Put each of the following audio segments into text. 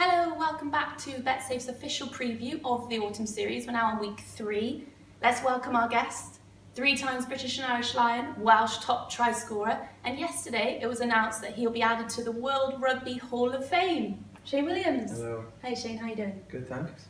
Hello, welcome back to BetSafe's official preview of the autumn series. We're now on week 3. Let's welcome our guest, 3 times British and Irish Lion, Welsh top try scorer, and yesterday it was announced that he'll be added to the World Rugby Hall of Fame. Shane Williams. Hello. Hey Shane, how you doing? Good, thanks.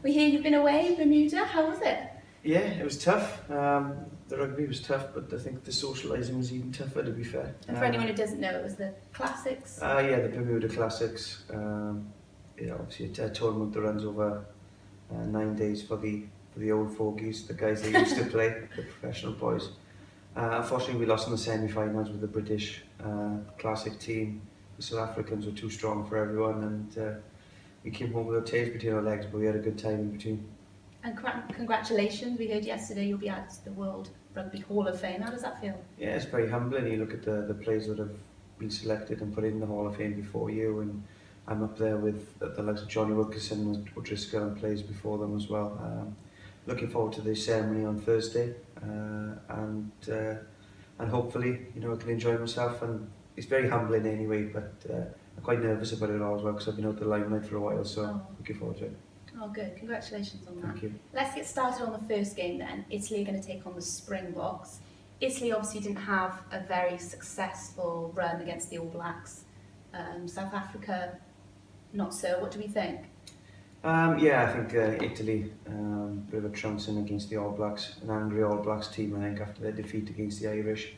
We hear you've been away in Bermuda. How was it? Yeah, it was tough. The rugby was tough, but I think the socialising was even tougher, to be fair. And for anyone who doesn't know, it was the Classics. Yeah, the Bermuda Classics. Obviously a tournament that runs over 9 days for the old fogies, the guys that used to play, the professional boys. Unfortunately, we lost in the semi-finals with the British Classic team. The South Africans were too strong for everyone, and we came home with our tails between our legs, but we had a good time in between. And congratulations, we heard yesterday you'll be added to the World Rugby Hall of Fame. How does that feel? Yeah, it's very humbling. You look at the players that have been selected and put in the Hall of Fame before you, and I'm up there with the likes of Johnny Wilkinson and O'Driscoll and players before them as well. Looking forward to the ceremony on Thursday, and hopefully, I can enjoy myself. And it's very humbling anyway, but I'm quite nervous about it all as well because I've been out the limelight for a while, so looking forward to it. Oh good, congratulations on that. Thank you. Let's get started on the first game then. Italy are going to take on the Springboks. Italy obviously didn't have a very successful run against the All Blacks. South Africa, not so. What do we think? Yeah, I think Italy, bit of a trouncing against the All Blacks, an angry All Blacks team. I think after their defeat against the Irish,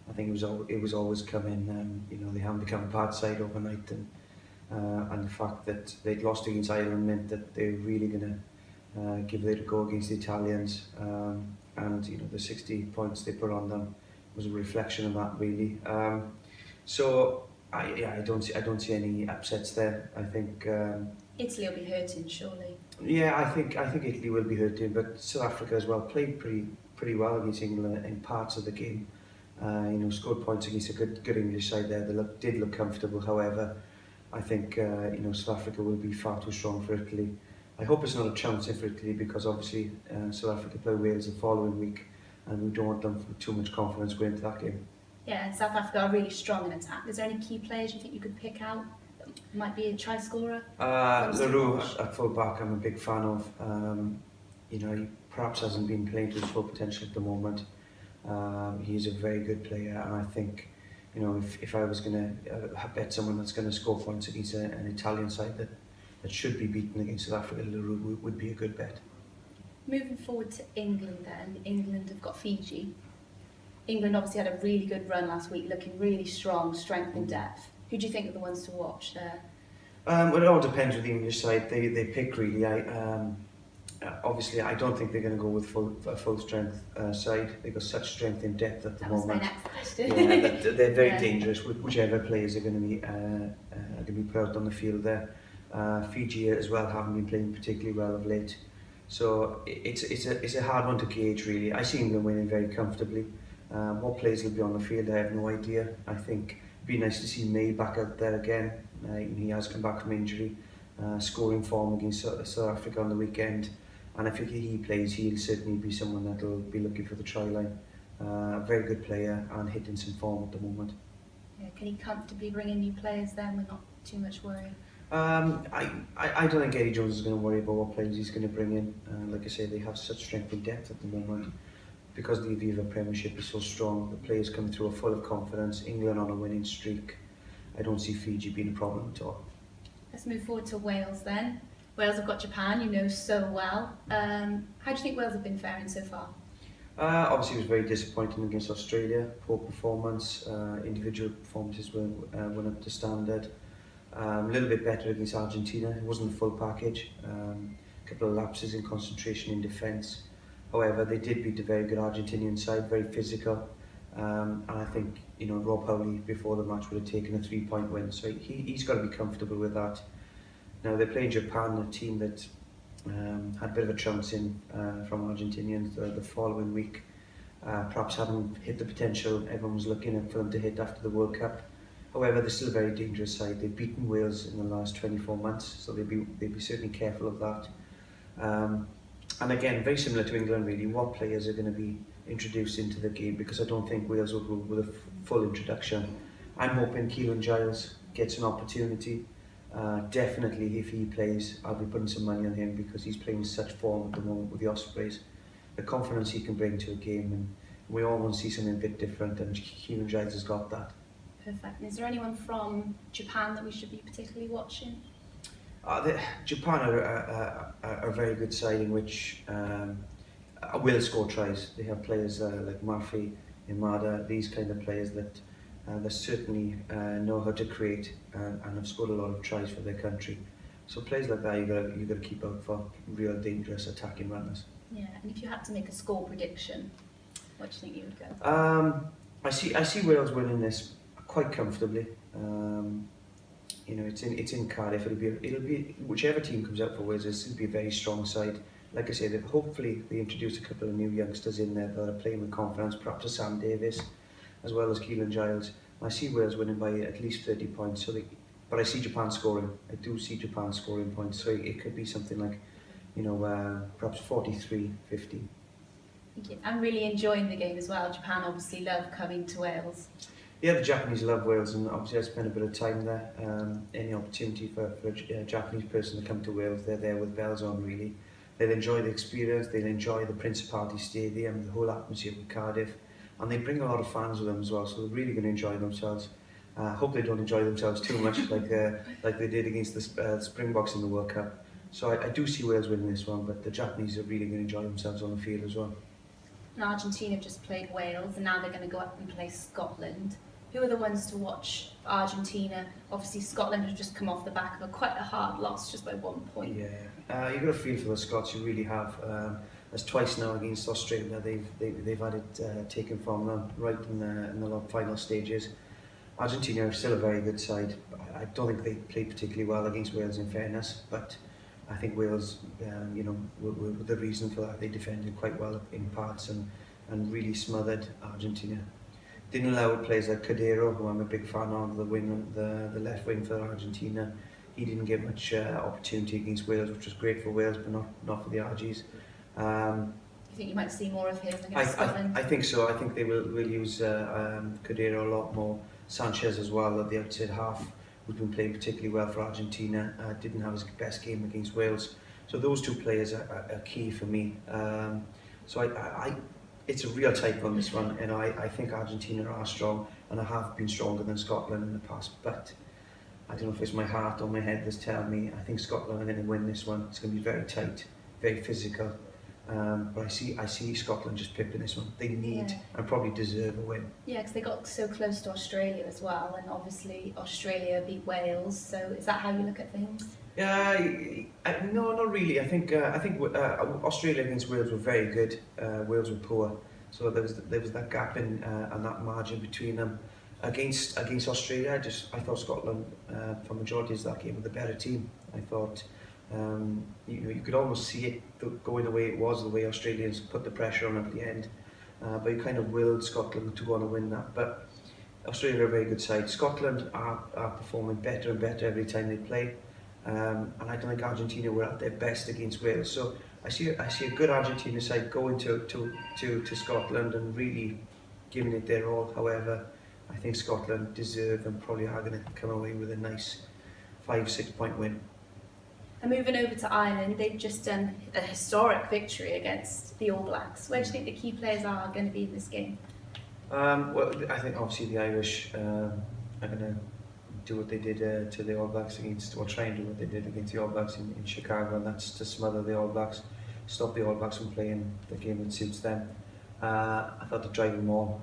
I think it was always coming. They haven't become a bad side overnight, and the fact that they'd lost against Ireland meant that they're really going to give it a go against the Italians. And the 60 points they put on them was a reflection of that, really. So I don't see any upsets there. I think Italy will be hurting, surely. Yeah, I think Italy will be hurting, but South Africa as well played pretty well against England in parts of the game. Scored points against a good English side there. They did look comfortable. However, I think South Africa will be far too strong for Italy. I hope it's not a chance for Italy because obviously South Africa play Wales the following week, and we don't want them with too much confidence going into that game. Yeah, and South Africa are really strong in attack. Is there any key players you think you could pick out that might be a try scorer? Leroux at full back, I'm a big fan of. He perhaps hasn't been playing to his full potential at the moment. He's a very good player, and I think, if I was going to bet someone that's going to score points against an Italian side that should be beaten against South Africa, Leroux would be a good bet. Moving forward to England then, England have got Fiji. England obviously had a really good run last week, looking really strong, strength and depth. Who do you think are the ones to watch there? Well, it all depends with the English side. They pick really. Obviously, I don't think they're going to go with full strength side. They've got such strength in depth at the moment. That was my next question. Yeah, they're very dangerous. Whichever players are going to be put out on the field there. Fiji as well haven't been playing particularly well of late, so it's a hard one to gauge really. I see England winning very comfortably. What players will be on the field, I have no idea. I think it'd be nice to see May back out there again. He has come back from injury, scoring form against South Africa on the weekend. And if he plays, he'll certainly be someone that'll be looking for the try line. Very good player and hitting some form at the moment. Yeah, can he comfortably bring in new players then with not too much worry? I don't think Eddie Jones is going to worry about what players he's going to bring in. Like I say, they have such strength and depth at the moment. Because the Aviva Premiership is so strong, the players come through are full of confidence. England on a winning streak. I don't see Fiji being a problem at all. Let's move forward to Wales then. Wales have got Japan, you know so well. How do you think Wales have been faring so far? Obviously, it was very disappointing against Australia. Poor performance. Individual performances weren't up to standard. A little bit better against Argentina. It wasn't a full package. A couple of lapses in concentration in defence. However, they did beat a very good Argentinian side, very physical. And I think Rob Howley before the match would have taken a 3-point win. So he's got to be comfortable with that. Now they're playing Japan, a team that had a bit of a trouncing from Argentinians the following week. Perhaps haven't hit the potential everyone was looking at for them to hit after the World Cup. However, they're still a very dangerous side. They've beaten Wales in the last 24 months, so they'll be certainly careful of that. And again, very similar to England really, what players are going to be introduced into the game, because I don't think Wales will go with a full introduction. I'm hoping Keelan Giles gets an opportunity. Definitely, if he plays, I'll be putting some money on him because he's playing such form at the moment with the Ospreys. The confidence he can bring to a game, and we all want to see something a bit different, and Kieran Giles has got that. Perfect. And is there anyone from Japan that we should be particularly watching? Japan are a very good side in which will score tries. They have players like Murphy, Imada, these kind of players that certainly know how to create and have scored a lot of tries for their country. So players like that you got to keep out for real dangerous attacking runners. Yeah, and if you had to make a score prediction, what do you think you would go? I see Wales winning this quite comfortably. You know, it's in Cardiff. It'll be whichever team comes out for Wales. This will be a very strong side. Like I said, hopefully they introduce a couple of new youngsters in there that are playing with confidence. Perhaps a Sam Davis, as well as Keelan Giles. I see Wales winning by at least 30 points. But I see Japan scoring. I do see Japan scoring points. So it could be something like, you know, perhaps 43-50. Thank you. I'm really enjoying the game as well. Japan obviously love coming to Wales. Yeah, the Japanese love Wales, and obviously I spent a bit of time there. Any opportunity for a Japanese person to come to Wales, they're there with bells on, really. They'll enjoy the experience, they'll enjoy the Principality Stadium, the whole atmosphere with Cardiff, and they bring a lot of fans with them as well, so they're really going to enjoy themselves. Hope they don't enjoy themselves too much like they did against the Springboks in the World Cup. So I do see Wales winning this one, but the Japanese are really going to enjoy themselves on the field as well. And Argentina have just played Wales, and now they're going to go up and play Scotland. Who are the ones to watch for Argentina? Obviously, Scotland have just come off the back of quite a hard loss, just by 1 point. Yeah, you've got a feel for the Scots. You really have. There's twice now against Australia. They've had it taken from them right in the final stages. Argentina are still a very good side. I don't think they played particularly well against Wales, in fairness, but I think Wales, you know, were the reason for that. They defended quite well in parts and really smothered Argentina. Didn't allow players like Cadero, who I'm a big fan of, the left wing for Argentina. He didn't get much opportunity against Wales, which was great for Wales, but not for the Argies. You think you might see more of him against Scotland? I think so. I think they will use Cadero a lot more. Sanchez as well at the outside half, who's been playing particularly well for Argentina. Didn't have his best game against Wales. So those two players are key for me. So it's a real type on this one, and I think Argentina are strong, and I have been stronger than Scotland in the past, but I don't know if it's my heart or my head that's telling me. I think Scotland are going to win this one. It's going to be very tight, very physical, but I see Scotland just pipping this one. They need and probably deserve a win. Yeah, because they got so close to Australia as well, and obviously Australia beat Wales, so is that how you look at things? No, not really. I think Australia against Wales were very good. Wales were poor, so there was that gap in and that margin between them. Against Australia, I thought Scotland, for majorities of that game, were the better team. I thought you could almost see it going the way it was, the way Australians put the pressure on at the end. But you kind of willed Scotland to go on and win that. But Australia are a very good side. Scotland are performing better and better every time they play. And I don't think Argentina were at their best against Wales. So I see a good Argentina side going to Scotland and really giving it their all. However, I think Scotland deserve and probably are going to come away with a nice 5-6 point win. And moving over to Ireland, they've just done a historic victory against the All Blacks. Where do you think the key players are going to be in this game? Well, I think obviously the Irish are going to do what they did to the All Blacks or try and do what they did against the All Blacks in Chicago, and that's to smother the All Blacks, stop the All Blacks from playing the game that suits them. I thought the driving maul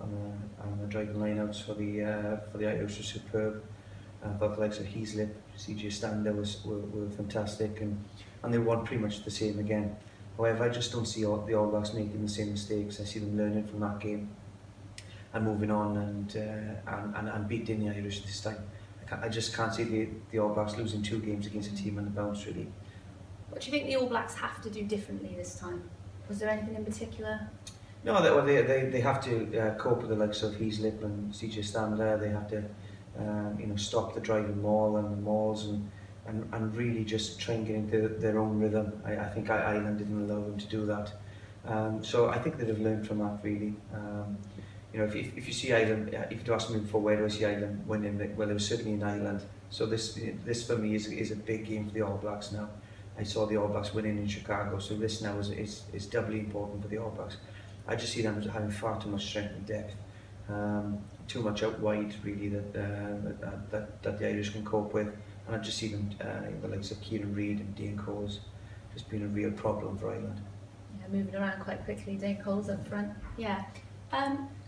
and the driving lineouts for the Irish were superb. I thought the likes of Heaslip, CJ Stander were fantastic, and they won pretty much the same again. However, I just don't see the All Blacks making the same mistakes. I see them learning from that game and moving on and beating the Irish this time. I just can't see the All Blacks losing 2 games against a team on the bounce, really. What do you think the All Blacks have to do differently this time? Was there anything in particular? No, they have to cope with the likes of Heaslip and CJ Stander. They have to stop the driving maul and the mauls and really just try and get into their own rhythm. I think Ireland didn't allow them to do that. So I think they'd have learned from that, really. if you see Ireland, if you ask me before where do I see Ireland winning, well, it was certainly in Ireland. So this for me is a big game for the All Blacks now. I saw the All Blacks winning in Chicago, so this now is doubly important for the All Blacks. I just see them as having far too much strength and depth, too much out wide really that the Irish can cope with, and I just see them, the likes of Kieran Reid and Dean Coles, just being a real problem for Ireland. Yeah, moving around quite quickly. Dean Coles up front. Yeah.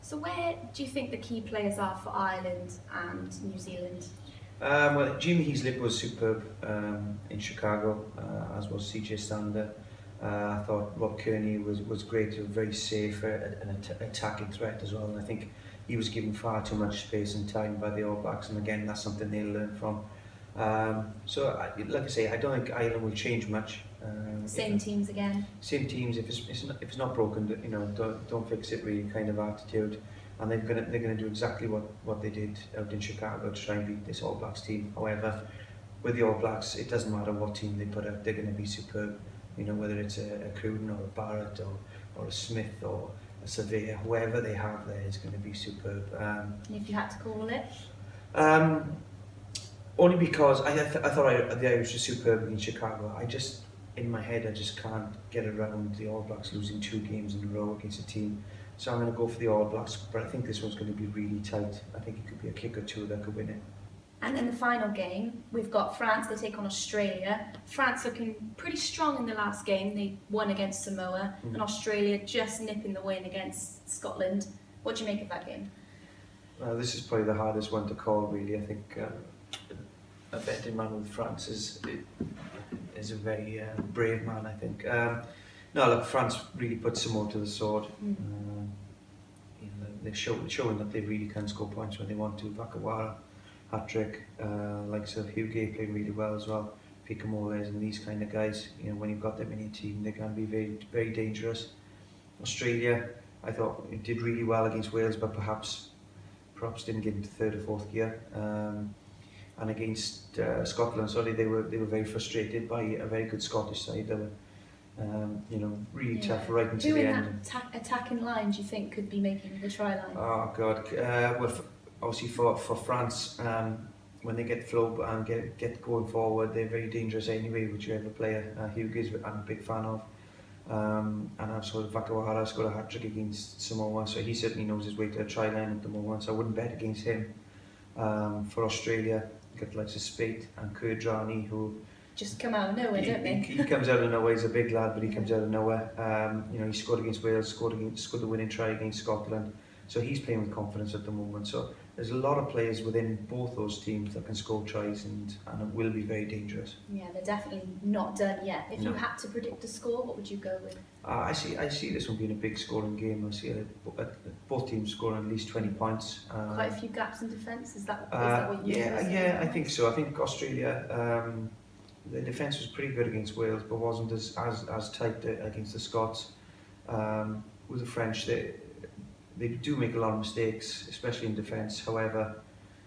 So where do you think the key players are for Ireland and New Zealand? Well, Jimmy Heaslip was superb in Chicago, as was CJ Stander. I thought Rob Kearney was great, very safe, an attacking threat as well. And I think he was given far too much space and time by the All Blacks, and again, that's something they'll learn from. Like I say, I don't think Ireland will change much. Same teams again. Same teams. If it's not broken, don't fix it. Really, kind of attitude. And they're gonna do exactly what they did out in Chicago to try and beat this All Blacks team. However, with the All Blacks, it doesn't matter what team they put out; they're going to be superb. Whether it's a Cruden or a Barrett or a Smith or a Surveyor, whoever they have there is going to be superb. And if you had to call it? Only because I thought the Irish were superb in Chicago. In my head, I just can't get around the All Blacks losing 2 games in a row against a team. So I'm going to go for the All Blacks, but I think this one's going to be really tight. I think it could be a kick or two that could win it. And then the final game, we've got France, they take on Australia. France looking pretty strong in the last game. They won against Samoa, and Australia just nipping the win against Scotland. What do you make of that game? Well, this is probably the hardest one to call, really. I think a betting man with France is a very brave man, I think. No, look, France really put Samoa to the sword. They're showing that they really can score points when they want to. Vakawara, hat-trick, likes of Hughie playing really well as well. Pika Moles and these kind of guys, when you've got them in your team, they can be very, very dangerous. Australia, I thought it did really well against Wales, but perhaps didn't get into 3rd or 4th gear. And against Scotland, they were very frustrated by a very good Scottish side. They were, really tough right into the end. Who in that attacking line do you think could be making the try line? Oh God, obviously for France, when they get flow and get going forward, they're very dangerous anyway, whichever player. Hughes, I'm a big fan of. And I've sort of Vakawara scored a hat-trick against Samoa, so he certainly knows his way to a try line at the moment, so I wouldn't bet against him. For Australia, you've got like Spate and Kurdrani, who just come out of nowhere, don't they? He comes out of nowhere. He's a big lad, but he comes out of nowhere. He scored against Wales, scored the winning try against Scotland. So he's playing with confidence at the moment. So there's a lot of players within both those teams that can score tries and it will be very dangerous. Yeah, they're definitely not done yet. If you had to predict a score, what would you go with? I see this one being a big scoring game. I see both teams scoring at least 20 points. Quite a few gaps in defence. Is that what you I think so. I think Australia. The defence was pretty good against Wales, but wasn't as tight against the Scots. With the French, they do make a lot of mistakes, especially in defence. However,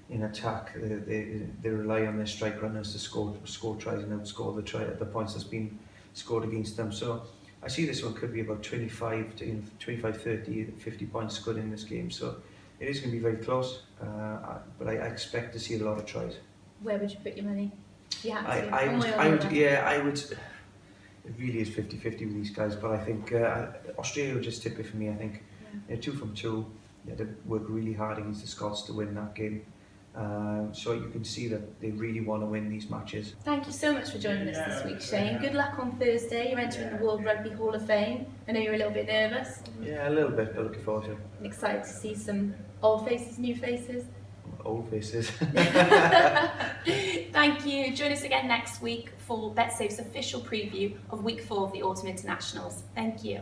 in attack, they rely on their strike runners to score tries and outscore the points that's been scored against them. So I see this one could be about 25, 30, 50 points scored in this game. So it is going to be very close, but I expect to see a lot of tries. Where would you put your money? I would. It really is 50-50 with these guys, but I think Australia will just tip it for me. I think 2 from 2. They had to work really hard against the Scots to win that game. So you can see that they really want to win these matches. Thank you so much for joining us this week, Shane. Good luck on Thursday. You're entering the World Rugby Hall of Fame. I know you're a little bit nervous. Yeah, a little bit, but looking forward to it. I'm excited to see some old faces, new faces. Old faces. Thank you. Join us again next week for BetSafe's official preview of Week 4 of the Autumn Internationals. Thank you.